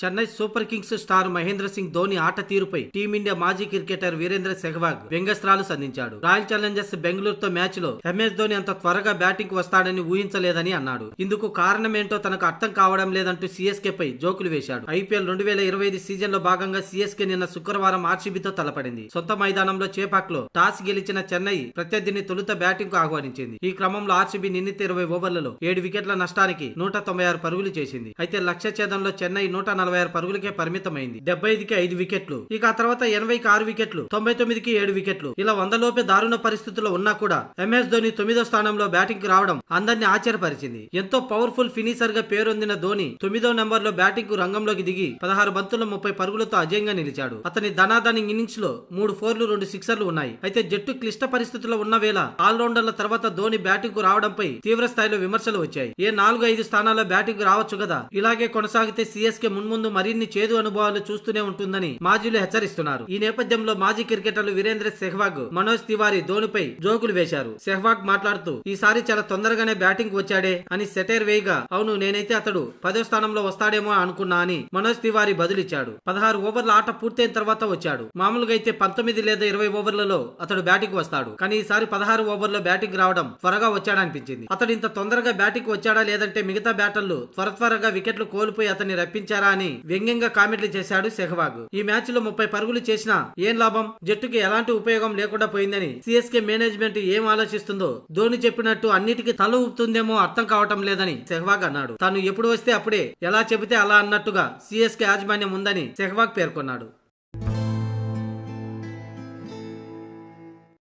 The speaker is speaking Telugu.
Chennai super kings star Mahendra Singh Dhoni ఆట తీరుపై టీమిండియా మాజీ క్రికెటర్ వీరేంద్ర సెహ్వాగ్ వ్యంగ్యాస్త్రాలు సంధించాడు. రాయల్ ఛాలెంజర్స్ బెంగళూరుతో మ్యాచ్ లో ఎంఎస్ ధోని అంత త్వరగా బ్యాటింగ్ కు వస్తాడని ఊహించలేదని అన్నాడు. ఇందుకు కారణమేంటో తనకు అర్థం కావడం లేదంటూ సిఎస్కే పై జోకులు వేశాడు. ఐపీఎల్ 2025 సీజన్ లో భాగంగా సిఎస్కే నిన్న శుక్రవారం ఆర్సీబీతో తలపడింది. సొంత మైదానంలో చేపాక్ లో టాస్ గెలిచిన చెన్నై ప్రత్యర్థిని తొలుత బ్యాటింగ్ కు ఆహ్వానించింది. ఈ క్రమంలో ఆర్సీబీ నిర్ణీత 20 ఓవర్లలో 7 వికెట్ల నష్టానికి 196 పరుగులు చేసింది. అయితే లక్ష్య ఛేదంలో చెన్నై 146 పరుగులకే పరిమితమైంది. 75కి 5 వికెట్లు, ఇక ఆ తర్వాత 80కి 6 వికెట్లు, 99కి 7 వికెట్లు, ఇలా 100 లోపే దారుణ పరిస్థితుల్లో ఉన్నా కూడా ఎంఎస్ ధోని 9వ స్థానంలో బ్యాటింగ్ కు రావడం అందరినీ ఆశ్చర్యపరిచింది. ఎంతో పవర్ఫుల్ ఫినిషర్ గా పేరొందిన ధోని 9వ నెంబర్ లో బ్యాటింగ్ కు రంగంలోకి దిగి 16 బంతుల్లో 30 పరుగులతో అజయంగా నిలిచాడు. అతని ధనాధన ఇన్నింగ్స్ లో 3 4లు 2 సిక్సర్లు ఉన్నాయి. అయితే జట్టు క్లిష్ట పరిస్థితుల్లో ఉన్న వేళ ఆల్రౌండర్ల తర్వాత ధోని బ్యాటింగ్ కు రావడంపై తీవ్ర స్థాయిలో విమర్శలు వచ్చాయి. 4-5 స్థానాల్లో బ్యాటింగ్ రావచ్చు కదా, ఇలాగే కొనసాగితే సిఎస్కే మున్ముందు మరిన్ని చేదు అనుభవాలు చూస్తూనే ఉంటుందని మాజీలు హెచ్చరిస్తున్నారు. ఈ నేపథ్యంలో మాజీ క్రికెటర్లు వీరేంద్ర సెహ్వాగ్, మనోజ్ తివారీ ధోనిపై జోకులు వేశారు. సెహ్వాగ్ మాట్లాడుతూ ఈసారి చాలా తొందరగానే బ్యాటింగ్ వచ్చాడే అని సెటైర్ వేయగా, అవును నేనైతే అతడు 10వ స్థానంలో వస్తాడేమో అనుకున్నా అని మనోజ్ తివారీ బదులిచ్చాడు. 16 ఓవర్ల ఆట పూర్తయిన తర్వాత వచ్చాడు. మామూలుగా అయితే 19 లేదా 20 ఓవర్లలో అతడు బ్యాటింగ్ వస్తాడు, కానీ ఈసారి 16 ఓవర్లో బ్యాటింగ్ రావడం త్వరగా వచ్చాడనిపించింది. అతడు ఇంత తొందరగా బ్యాటింగ్ వచ్చాడా లేదంటే మిగతా బ్యాటర్లు త్వరగా వికెట్లు కోల్పోయి అతన్ని రప్పించారా అని వ్యంగ్యంగా కామెంట్లు చేశాడు సెహ్వాగ్. ఈ మ్యాచ్ లో 30 పరుగులు చేసినా ఏం లాభం, జట్టుకి ఎలాంటి ఉపయోగం లేకుండా పోయిందని సిఎస్కే మేనేజ్మెంట్ ఏం ఆలోచిస్తుందో ధోని చెప్పినట్టు అన్నిటికీ తల ఊపుతుందేమో అర్థం కావటం లేదని సెహ్వాగ్ అన్నాడు. తాను ఎప్పుడు వస్తే అప్పుడే, ఎలా చెబితే అలా అన్నట్టుగా సిఎస్కే యాజమాన్యం ఉందని సెహ్వాగ్ పేర్కొన్నాడు.